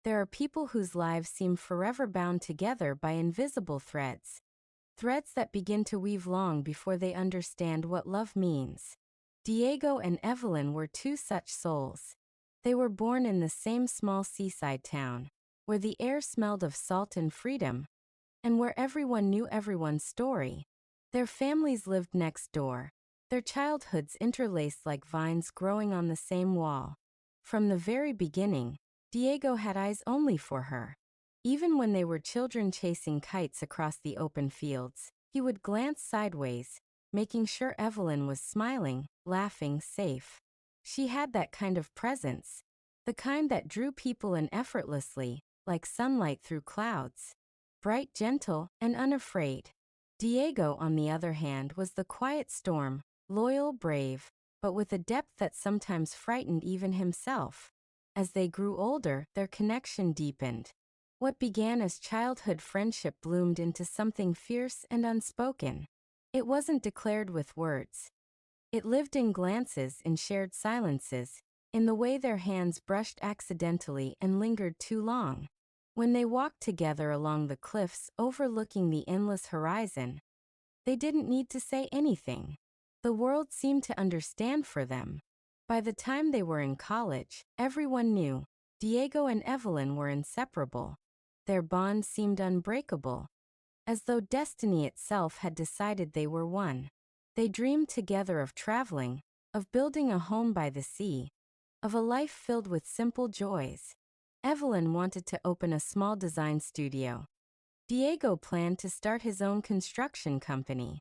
there are people whose lives seem forever bound together by invisible threads. Threads that begin to weave long before they understand what love means. Diego and Evelyn were two such souls. They were born in the same small seaside town, where the air smelled of salt and freedom, and where everyone knew everyone's story. Their families lived next door, their childhoods interlaced like vines growing on the same wall. From the very beginning, Diego had eyes only for her. Even when they were children chasing kites across the open fields, he would glance sideways, making sure Evelyn was smiling, laughing, safe. She had that kind of presence, the kind that drew people in effortlessly, like sunlight through clouds. Bright, gentle, and unafraid. Diego, on the other hand, was the quiet storm, loyal, brave, but with a depth that sometimes frightened even himself. As they grew older, their connection deepened. What began as childhood friendship bloomed into something fierce and unspoken. It wasn't declared with words. It lived in glances, in shared silences, in the way their hands brushed accidentally and lingered too long. When they walked together along the cliffs overlooking the endless horizon, they didn't need to say anything. The world seemed to understand for them. By the time they were in college, everyone knew Diego and Evelyn were inseparable. Their bond seemed unbreakable, as though destiny itself had decided they were one. They dreamed together of traveling, of building a home by the sea, of a life filled with simple joys. Evelyn wanted to open a small design studio. Diego planned to start his own construction company.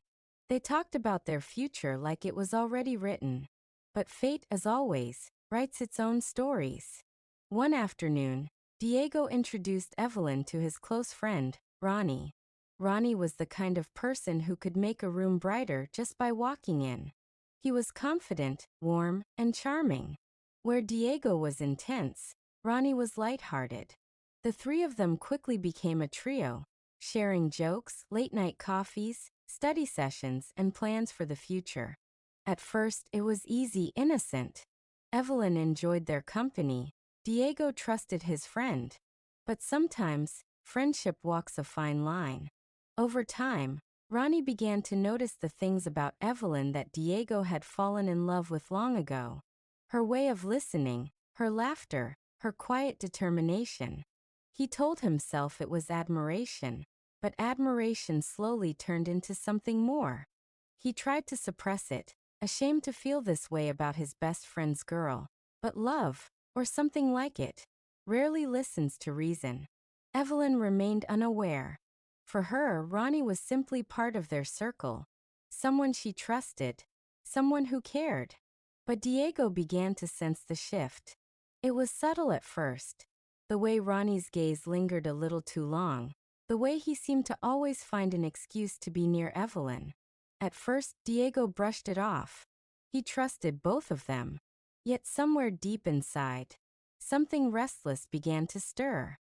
They talked about their future like it was already written. But fate, as always, writes its own stories. One afternoon, Diego introduced Evelyn to his close friend, Ronnie. Ronnie was the kind of person who could make a room brighter just by walking in. He was confident, warm, and charming. Where Diego was intense, Ronnie was lighthearted. The three of them quickly became a trio, sharing jokes, late-night coffees, study sessions, and plans for the future. At first, it was easy, innocent. Evelyn enjoyed their company. Diego trusted his friend. But sometimes, friendship walks a fine line. Over time, Ronnie began to notice the things about Evelyn that Diego had fallen in love with long ago. Her way of listening, her laughter, her quiet determination. He told himself it was admiration, but admiration slowly turned into something more. He tried to suppress it, ashamed to feel this way about his best friend's girl. But love, or something like it, rarely listens to reason. Evelyn remained unaware. For her, Ronnie was simply part of their circle, someone she trusted, someone who cared. But Diego began to sense the shift. It was subtle at first. The way Ronnie's gaze lingered a little too long, the way he seemed to always find an excuse to be near Evelyn. At first, Diego brushed it off. He trusted both of them. Yet somewhere deep inside, something restless began to stir.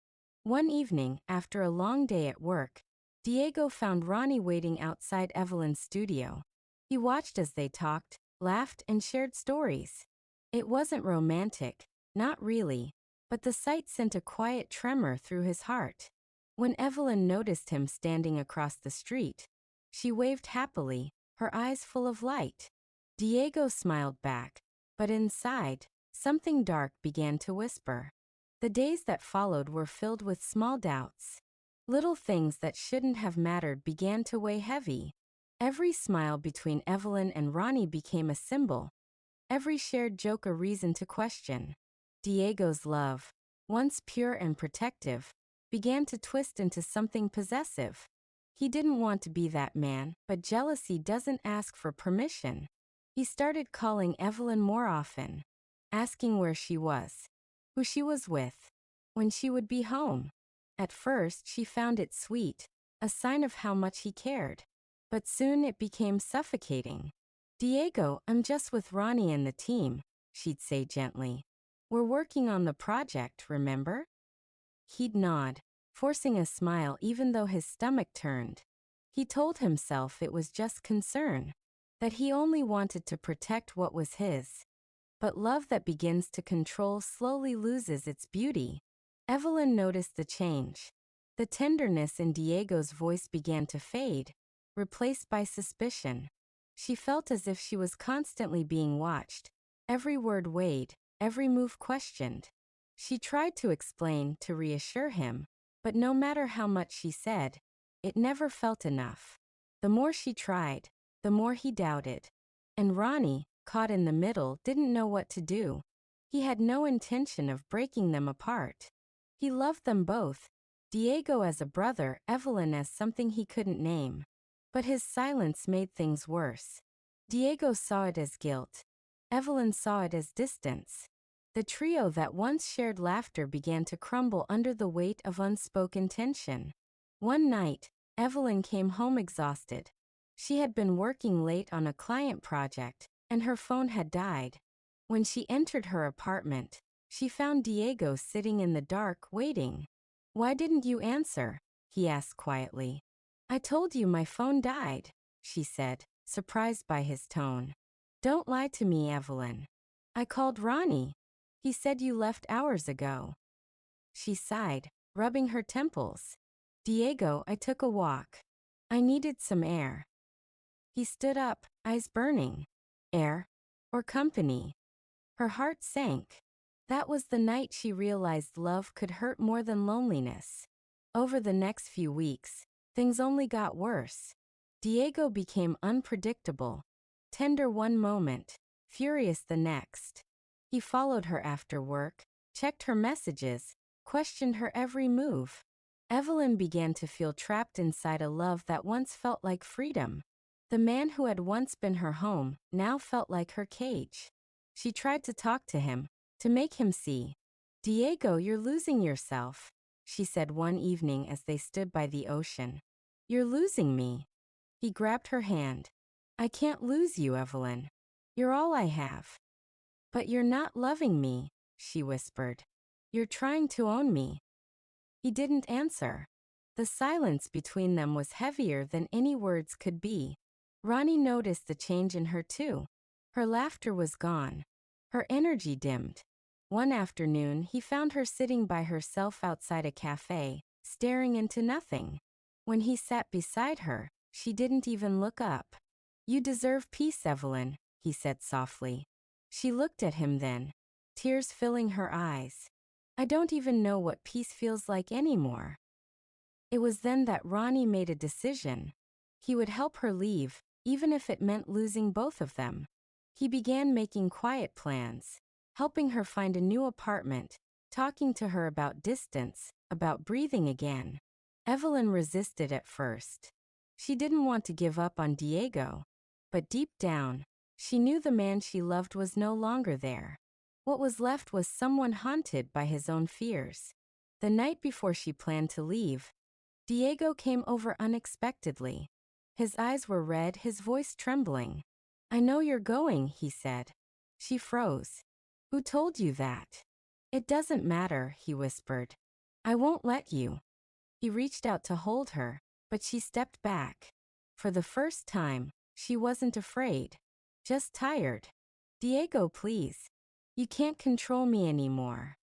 One evening, after a long day at work, Diego found Ronnie waiting outside Evelyn's studio. He watched as they talked, laughed, and shared stories. It wasn't romantic, not really, but the sight sent a quiet tremor through his heart. When Evelyn noticed him standing across the street, she waved happily, her eyes full of light. Diego smiled back, but inside, something dark began to whisper. The days that followed were filled with small doubts. Little things that shouldn't have mattered began to weigh heavy. Every smile between Evelyn and Ronnie became a symbol. Every shared joke a reason to question. Diego's love, once pure and protective, began to twist into something possessive. He didn't want to be that man, but jealousy doesn't ask for permission. He started calling Evelyn more often, asking where she was, who she was with, when she would be home. At first, she found it sweet, a sign of how much he cared. But soon it became suffocating. "Diego, I'm just with Ronnie and the team," she'd say gently. "We're working on the project, remember?" He'd nod, forcing a smile even though his stomach turned. He told himself it was just concern, that he only wanted to protect what was his. But love that begins to control slowly loses its beauty. Evelyn noticed the change. The tenderness in Diego's voice began to fade, replaced by suspicion. She felt as if she was constantly being watched, every word weighed, every move questioned. She tried to explain, to reassure him, but no matter how much she said, it never felt enough. The more she tried, the more he doubted. And Ronnie, caught in the middle, didn't know what to do. He had no intention of breaking them apart. He loved them both, Diego as a brother, Evelyn as something he couldn't name. But his silence made things worse. Diego saw it as guilt. Evelyn saw it as distance. The trio that once shared laughter began to crumble under the weight of unspoken tension. One night, Evelyn came home exhausted. She had been working late on a client project, and her phone had died. When she entered her apartment, she found Diego sitting in the dark, waiting. "Why didn't you answer?" he asked quietly. "I told you my phone died," she said, surprised by his tone. "Don't lie to me, Evelyn. I called Ronnie. He said you left hours ago." She sighed, rubbing her temples. "Diego, I took a walk. I needed some air." He stood up, eyes burning. Air? Or company? Her heart sank. That was the night she realized love could hurt more than loneliness. Over the next few weeks, things only got worse. Diego became unpredictable. Tender one moment, furious the next. He followed her after work, checked her messages, questioned her every move. Evelyn began to feel trapped inside a love that once felt like freedom. The man who had once been her home now felt like her cage. She tried to talk to him, to make him see. "Diego, you're losing yourself," she said one evening as they stood by the ocean. "You're losing me." He grabbed her hand. "I can't lose you, Evelyn. You're all I have." "But you're not loving me," she whispered. "You're trying to own me." He didn't answer. The silence between them was heavier than any words could be. Ronnie noticed the change in her too. Her laughter was gone. Her energy dimmed. One afternoon, he found her sitting by herself outside a cafe, staring into nothing. When he sat beside her, she didn't even look up. "You deserve peace, Evelyn," he said softly. She looked at him then, tears filling her eyes. "I don't even know what peace feels like anymore." It was then that Ronnie made a decision. He would help her leave, even if it meant losing both of them. He began making quiet plans, helping her find a new apartment, talking to her about distance, about breathing again. Evelyn resisted at first. She didn't want to give up on Diego. But deep down, she knew the man she loved was no longer there. What was left was someone haunted by his own fears. The night before she planned to leave, Diego came over unexpectedly. His eyes were red, his voice trembling. "I know you're going," he said. She froze. "Who told you that?" "It doesn't matter," he whispered. "I won't let you." He reached out to hold her, but she stepped back. For the first time, she wasn't afraid, just tired. "Diego, please. You can't control me anymore."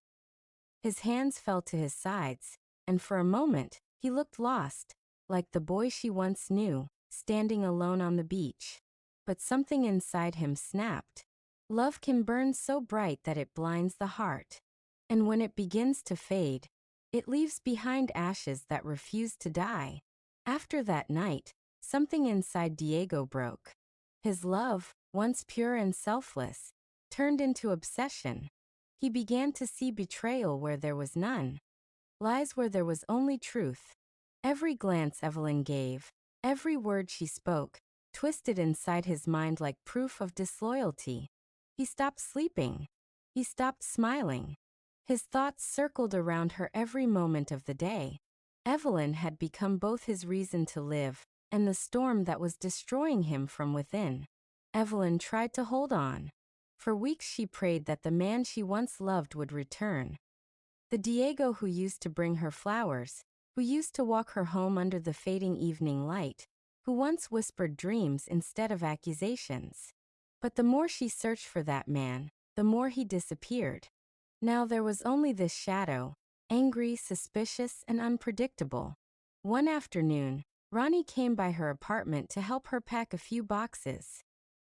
His hands fell to his sides, and for a moment, he looked lost, like the boy she once knew, standing alone on the beach. But something inside him snapped. Love can burn so bright that it blinds the heart. And when it begins to fade, it leaves behind ashes that refuse to die. After that night, something inside Diego broke. His love, once pure and selfless, turned into obsession. He began to see betrayal where there was none, lies where there was only truth. Every glance Evelyn gave, every word she spoke, twisted inside his mind like proof of disloyalty. He stopped sleeping. He stopped smiling. His thoughts circled around her every moment of the day. Evelyn had become both his reason to live and the storm that was destroying him from within. Evelyn tried to hold on. For weeks she prayed that the man she once loved would return. The Diego who used to bring her flowers, who used to walk her home under the fading evening light, who once whispered dreams instead of accusations. But the more she searched for that man, the more he disappeared. Now there was only this shadow, angry, suspicious, and unpredictable. One afternoon, Ronnie came by her apartment to help her pack a few boxes.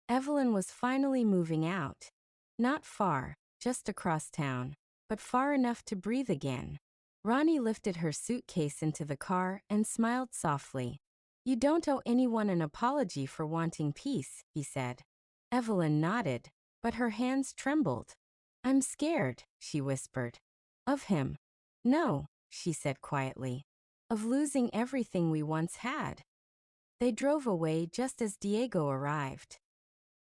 Evelyn was finally moving out. Not far, just across town, but far enough to breathe again. Ronnie lifted her suitcase into the car and smiled softly. "You don't owe anyone an apology for wanting peace," he said. Evelyn nodded, but her hands trembled. "I'm scared," she whispered. "Of him?" "No," she said quietly. "Of losing everything we once had." They drove away just as Diego arrived.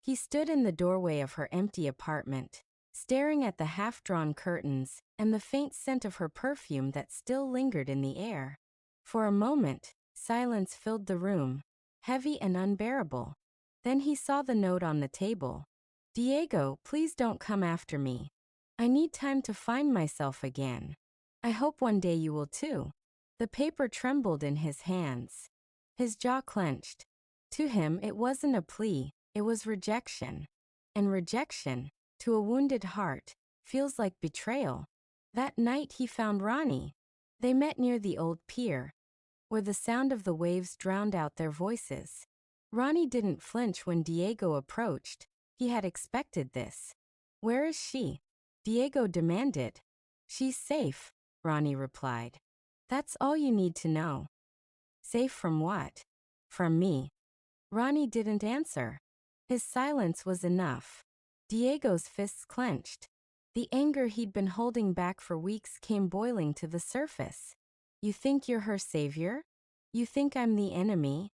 He stood in the doorway of her empty apartment, staring at the half-drawn curtains and the faint scent of her perfume that still lingered in the air. For a moment, silence filled the room, heavy and unbearable. Then he saw the note on the table. "Diego, please don't come after me. I need time to find myself again. I hope one day you will too." The paper trembled in his hands. His jaw clenched. To him, it wasn't a plea, it was rejection. And rejection, to a wounded heart, feels like betrayal. That night he found Ronnie. They met near the old pier, where the sound of the waves drowned out their voices. Ronnie didn't flinch when Diego approached. He had expected this. "Where is she?" Diego demanded. "She's safe," Ronnie replied. "That's all you need to know." "Safe from what?" "From me." Ronnie didn't answer. His silence was enough. Diego's fists clenched. The anger he'd been holding back for weeks came boiling to the surface. "You think you're her savior? You think I'm the enemy?"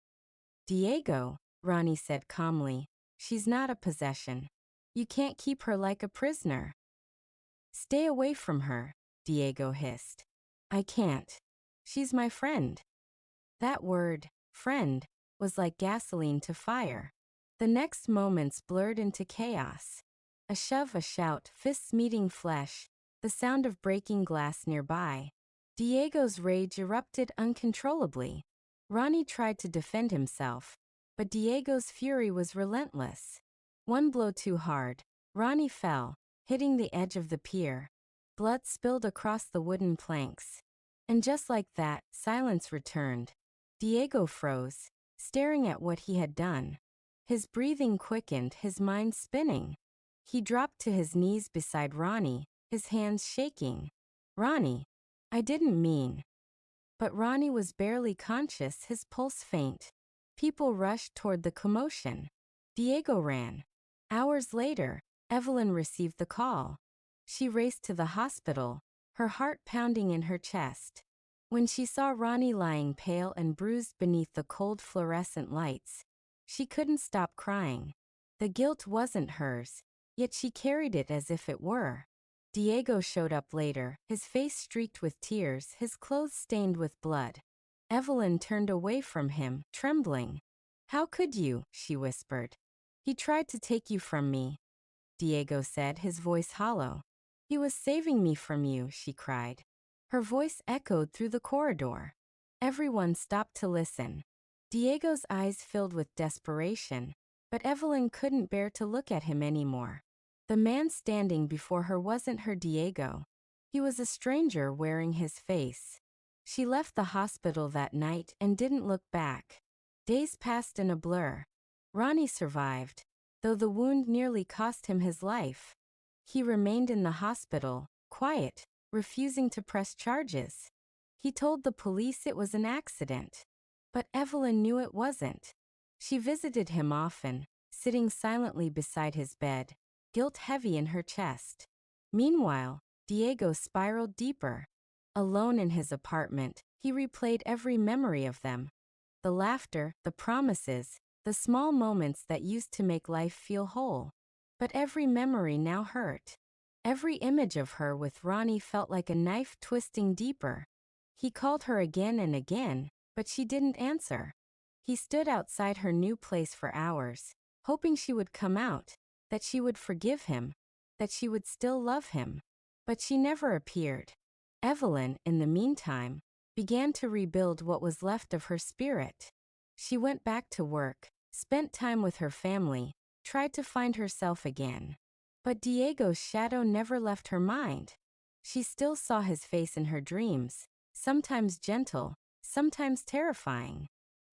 "Diego," Ronnie said calmly, "she's not a possession. You can't keep her like a prisoner." "Stay away from her," Diego hissed. "I can't. She's my friend." That word, friend, was like gasoline to fire. The next moments blurred into chaos. A shove, a shout, fists meeting flesh, the sound of breaking glass nearby. Diego's rage erupted uncontrollably. Ronnie tried to defend himself, but Diego's fury was relentless. One blow too hard, Ronnie fell, hitting the edge of the pier. Blood spilled across the wooden planks. And just like that, silence returned. Diego froze, staring at what he had done. His breathing quickened, his mind spinning. He dropped to his knees beside Ronnie, his hands shaking. "Ronnie, I didn't mean." But Ronnie was barely conscious, his pulse faint. People rushed toward the commotion. Diego ran. Hours later, Evelyn received the call. She raced to the hospital, her heart pounding in her chest. When she saw Ronnie lying pale and bruised beneath the cold fluorescent lights, she couldn't stop crying. The guilt wasn't hers, yet she carried it as if it were. Diego showed up later, his face streaked with tears, his clothes stained with blood. Evelyn turned away from him, trembling. "How could you?" she whispered. "He tried to take you from me," Diego said, his voice hollow. "He was saving me from you," she cried. Her voice echoed through the corridor. Everyone stopped to listen. Diego's eyes filled with desperation, but Evelyn couldn't bear to look at him anymore. The man standing before her wasn't her Diego. He was a stranger wearing his face. She left the hospital that night and didn't look back. Days passed in a blur. Ronnie survived, though the wound nearly cost him his life. He remained in the hospital, quiet, refusing to press charges. He told the police it was an accident. But Evelyn knew it wasn't. She visited him often, sitting silently beside his bed, guilt heavy in her chest. Meanwhile, Diego spiraled deeper. Alone in his apartment, he replayed every memory of them. The laughter, the promises, the small moments that used to make life feel whole. But every memory now hurt. Every image of her with Ronnie felt like a knife twisting deeper. He called her again and again, but she didn't answer. He stood outside her new place for hours, hoping she would come out, that she would forgive him, that she would still love him. But she never appeared. Evelyn, in the meantime, began to rebuild what was left of her spirit. She went back to work, spent time with her family, tried to find herself again. But Diego's shadow never left her mind. She still saw his face in her dreams, sometimes gentle, sometimes terrifying.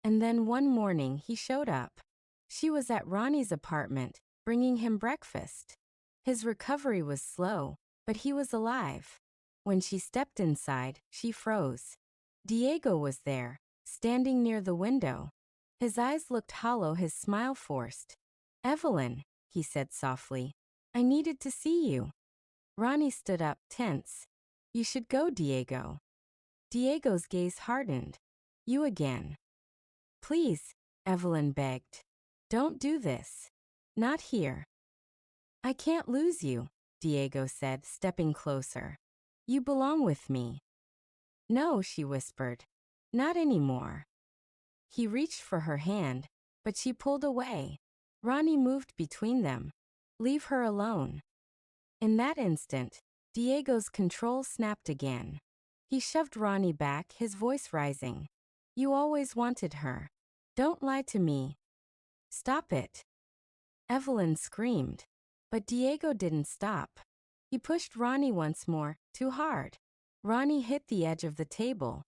And then one morning he showed up. She was at Ronnie's apartment, bringing him breakfast. His recovery was slow, but he was alive. When she stepped inside, she froze. Diego was there, standing near the window. His eyes looked hollow, his smile forced. "Evelyn," he said softly, "I needed to see you." Ronnie stood up, tense. "You should go, Diego." Diego's gaze hardened. "You again." "Please," Evelyn begged. "Don't do this. Not here." "I can't lose you," Diego said, stepping closer. "You belong with me." "No," she whispered. "Not anymore." He reached for her hand, but she pulled away. Ronnie moved between them. "Leave her alone." In that instant, Diego's control snapped again. He shoved Ronnie back, his voice rising. "You always wanted her. Don't lie to me." "Stop it." Evelyn screamed. But Diego didn't stop. He pushed Ronnie once more, too hard. Ronnie hit the edge of the table.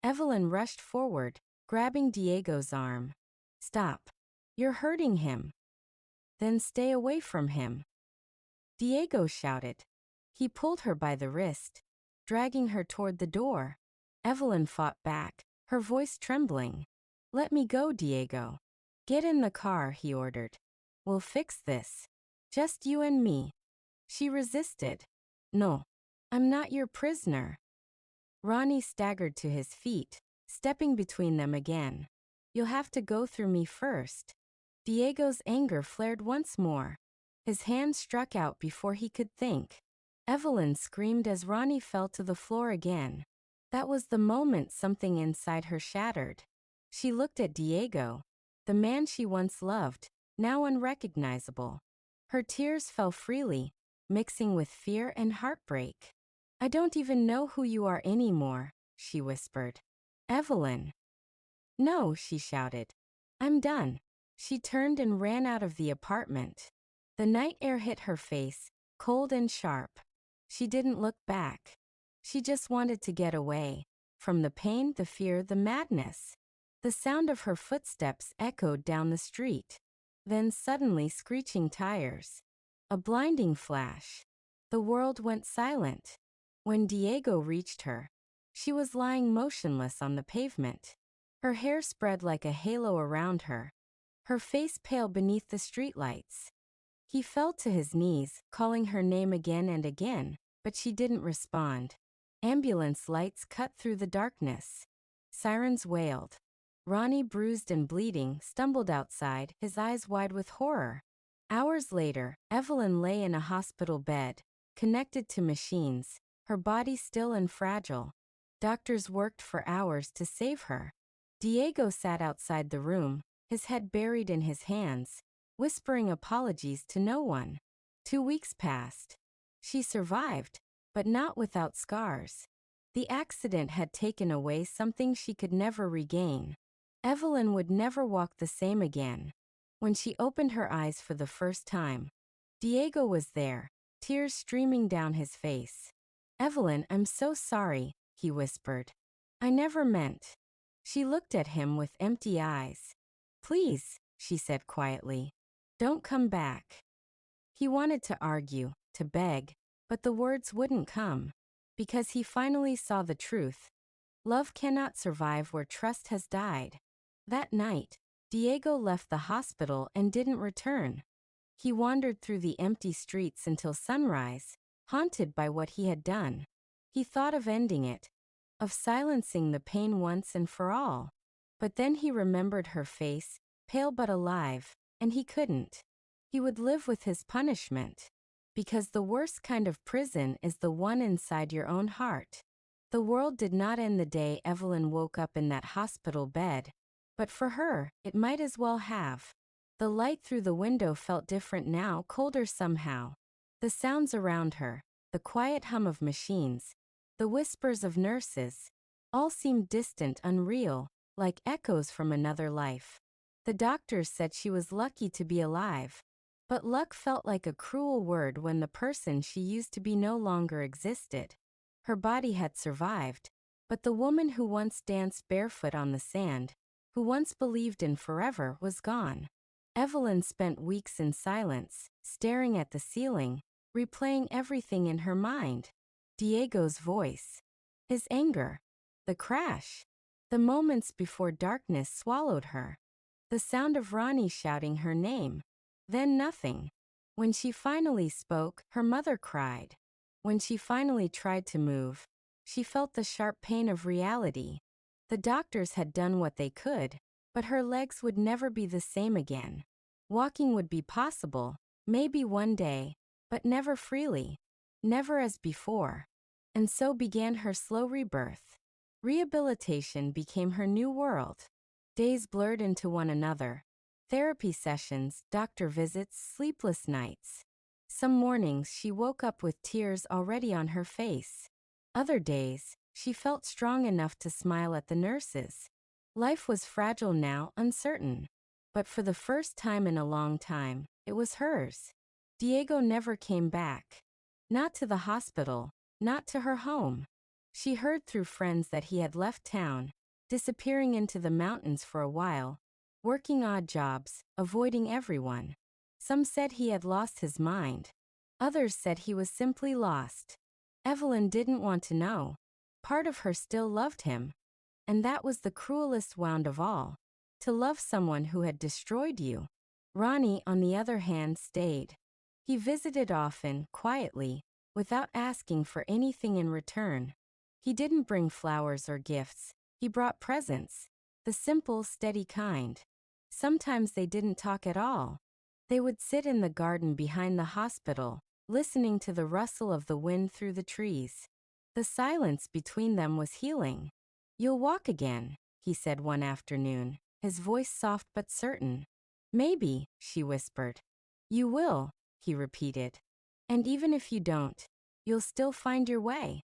Evelyn rushed forward, grabbing Diego's arm. "Stop. You're hurting him." "Then stay away from him." Diego shouted. He pulled her by the wrist, dragging her toward the door. Evelyn fought back, her voice trembling. "Let me go, Diego." "Get in the car," he ordered. "We'll fix this. Just you and me." She resisted. "No, I'm not your prisoner." Ronnie staggered to his feet, stepping between them again. "You'll have to go through me first." Diego's anger flared once more. His hand struck out before he could think. Evelyn screamed as Ronnie fell to the floor again. That was the moment something inside her shattered. She looked at Diego, the man she once loved, now unrecognizable. Her tears fell freely, mixing with fear and heartbreak. "I don't even know who you are anymore," she whispered. "Evelyn." "No," she shouted. "I'm done." She turned and ran out of the apartment. The night air hit her face, cold and sharp. She didn't look back. She just wanted to get away. From the pain, the fear, the madness. The sound of her footsteps echoed down the street. Then suddenly screeching tires. A blinding flash. The world went silent. When Diego reached her, she was lying motionless on the pavement. Her hair spread like a halo around her. Her face pale beneath the streetlights. He fell to his knees, calling her name again and again, but she didn't respond. Ambulance lights cut through the darkness. Sirens wailed. Ronnie, bruised and bleeding, stumbled outside, his eyes wide with horror. Hours later, Evelyn lay in a hospital bed, connected to machines, her body still and fragile. Doctors worked for hours to save her. Diego sat outside the room, his head buried in his hands, whispering apologies to no one. 2 weeks passed. She survived, but not without scars. The accident had taken away something she could never regain. Evelyn would never walk the same again. When she opened her eyes for the first time, Diego was there, tears streaming down his face. "Evelyn, I'm so sorry," he whispered. "I never meant." She looked at him with empty eyes. "Please," she said quietly, "don't come back." He wanted to argue, to beg, but the words wouldn't come. Because he finally saw the truth. Love cannot survive where trust has died. That night, Diego left the hospital and didn't return. He wandered through the empty streets until sunrise, haunted by what he had done. He thought of ending it, of silencing the pain once and for all. But then he remembered her face, pale but alive, and he couldn't. He would live with his punishment. Because the worst kind of prison is the one inside your own heart. The world did not end the day Evelyn woke up in that hospital bed. But for her, it might as well have. The light through the window felt different now, colder somehow. The sounds around her, the quiet hum of machines, the whispers of nurses, all seemed distant, unreal, like echoes from another life. The doctors said she was lucky to be alive. But luck felt like a cruel word when the person she used to be no longer existed. Her body had survived, but the woman who once danced barefoot on the sand, who once believed in forever, was gone. Evelyn spent weeks in silence, staring at the ceiling, replaying everything in her mind. Diego's voice, his anger, the crash, the moments before darkness swallowed her, the sound of Ronnie shouting her name. Then nothing. When she finally spoke, her mother cried. When she finally tried to move, she felt the sharp pain of reality. The doctors had done what they could, but her legs would never be the same again. Walking would be possible, maybe one day, but never freely, never as before. And so began her slow rebirth. Rehabilitation became her new world. Days blurred into one another. Therapy sessions, doctor visits, sleepless nights. Some mornings she woke up with tears already on her face. Other days, she felt strong enough to smile at the nurses. Life was fragile now, uncertain. But for the first time in a long time, it was hers. Diego never came back. Not to the hospital, not to her home. She heard through friends that he had left town, disappearing into the mountains for a while, working odd jobs, avoiding everyone. Some said he had lost his mind. Others said he was simply lost. Evelyn didn't want to know. Part of her still loved him. And that was the cruelest wound of all. To love someone who had destroyed you. Ronnie, on the other hand, stayed. He visited often, quietly, without asking for anything in return. He didn't bring flowers or gifts. He brought presents. The simple, steady kind. Sometimes they didn't talk at all. They would sit in the garden behind the hospital, listening to the rustle of the wind through the trees. The silence between them was healing. "You'll walk again," he said one afternoon, his voice soft but certain. "Maybe," she whispered. "You will," he repeated. "And even if you don't, you'll still find your way."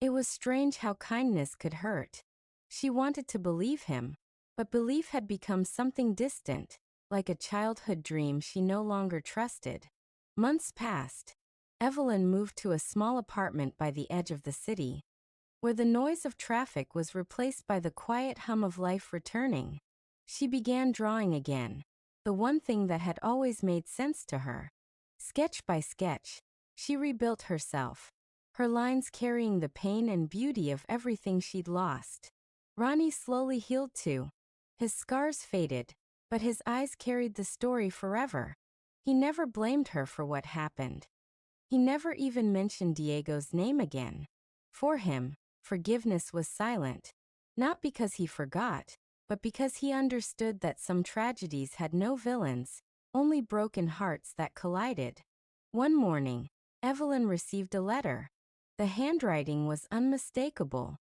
It was strange how kindness could hurt. She wanted to believe him, but belief had become something distant, like a childhood dream she no longer trusted. Months passed. Evelyn moved to a small apartment by the edge of the city, where the noise of traffic was replaced by the quiet hum of life returning. She began drawing again, the one thing that had always made sense to her. Sketch by sketch, she rebuilt herself, her lines carrying the pain and beauty of everything she'd lost. Ronnie slowly healed too. His scars faded, but his eyes carried the story forever. He never blamed her for what happened. He never even mentioned Diego's name again. For him, forgiveness was silent, not because he forgot, but because he understood that some tragedies had no villains, only broken hearts that collided. One morning, Evelyn received a letter. The handwriting was unmistakable.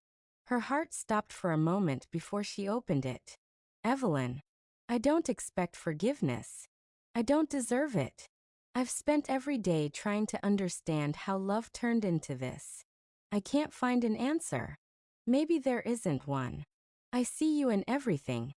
Her heart stopped for a moment before she opened it. "Evelyn, I don't expect forgiveness. I don't deserve it. I've spent every day trying to understand how love turned into this. I can't find an answer. Maybe there isn't one. I see you in everything.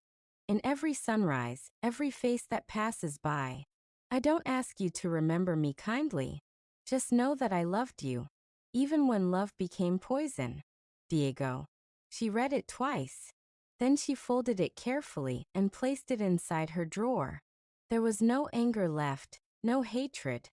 In every sunrise, every face that passes by. I don't ask you to remember me kindly. Just know that I loved you, even when love became poison. Diego." She read it twice. Then she folded it carefully and placed it inside her drawer. There was no anger left, no hatred,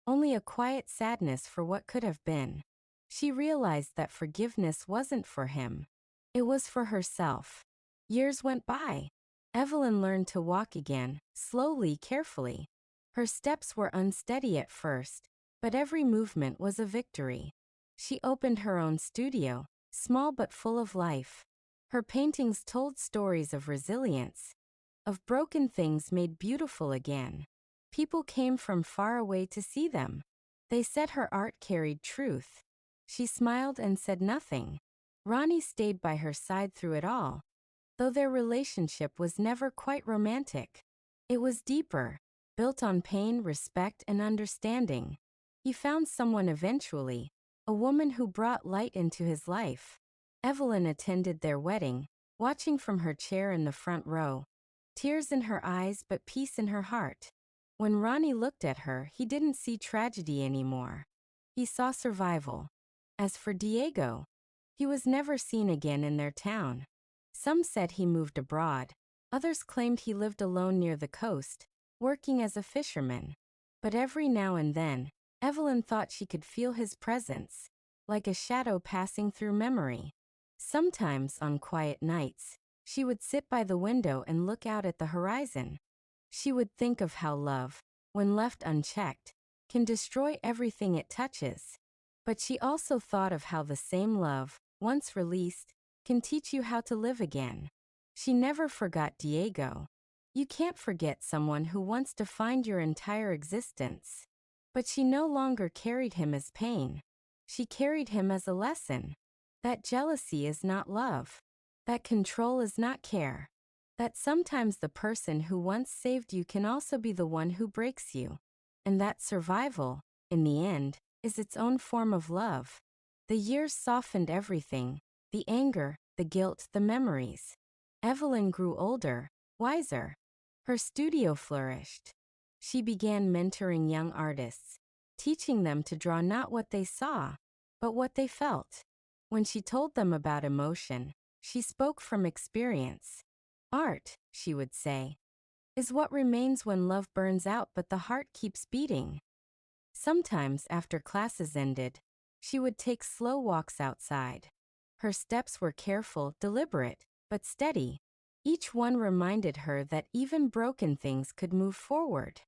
only a quiet sadness for what could have been. She realized that forgiveness wasn't for him. It was for herself. Years went by. Evelyn learned to walk again, slowly, carefully. Her steps were unsteady at first, but every movement was a victory. She opened her own studio, small but full of life. Her paintings told stories of resilience, of broken things made beautiful again. People came from far away to see them. They said her art carried truth. She smiled and said nothing. Ronnie stayed by her side through it all, though their relationship was never quite romantic. It was deeper, built on pain, respect, and understanding. He found someone eventually, a woman who brought light into his life. Evelyn attended their wedding, watching from her chair in the front row. Tears in her eyes but peace in her heart. When Ronnie looked at her, he didn't see tragedy anymore. He saw survival. As for Diego, he was never seen again in their town. Some said he moved abroad. Others claimed he lived alone near the coast, working as a fisherman. But every now and then, Evelyn thought she could feel his presence, like a shadow passing through memory. Sometimes, on quiet nights, she would sit by the window and look out at the horizon. She would think of how love, when left unchecked, can destroy everything it touches. But she also thought of how the same love, once released, can teach you how to live again. She never forgot Diego. You can't forget someone who once defined your entire existence. But she no longer carried him as pain. She carried him as a lesson. That jealousy is not love. That control is not care. That sometimes the person who once saved you can also be the one who breaks you. And that survival, in the end, is its own form of love. The years softened everything, the anger, the guilt, the memories. Evelyn grew older, wiser. Her studio flourished. She began mentoring young artists, teaching them to draw not what they saw, but what they felt. When she told them about emotion, she spoke from experience. Art, she would say, is what remains when love burns out but the heart keeps beating. Sometimes, after classes ended, she would take slow walks outside. Her steps were careful, deliberate, but steady. Each one reminded her that even broken things could move forward.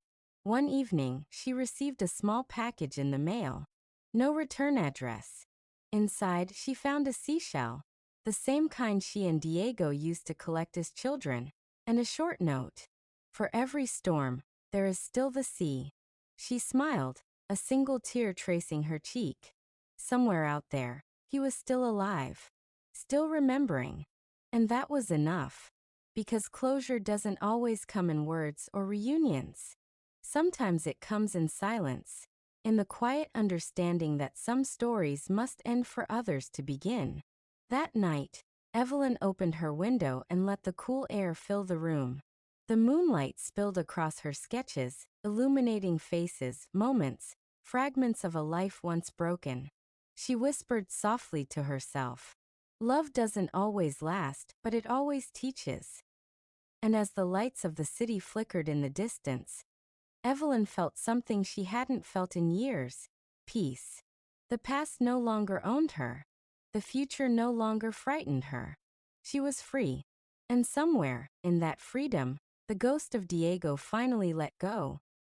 One evening, she received a small package in the mail. No return address. Inside, she found a seashell, the same kind she and Diego used to collect as children, and a short note. For every storm, there is still the sea. She smiled, a single tear tracing her cheek. Somewhere out there, he was still alive, still remembering. And that was enough. Because closure doesn't always come in words or reunions. Sometimes it comes in silence, in the quiet understanding that some stories must end for others to begin. That night, Evelyn opened her window and let the cool air fill the room. The moonlight spilled across her sketches, illuminating faces, moments, fragments of a life once broken. She whispered softly to herself, "Love doesn't always last, but it always teaches." And as the lights of the city flickered in the distance, Evelyn felt something she hadn't felt in years: peace. The past no longer owned her. The future no longer frightened her. She was free. And somewhere, in that freedom, the ghost of Diego finally let go.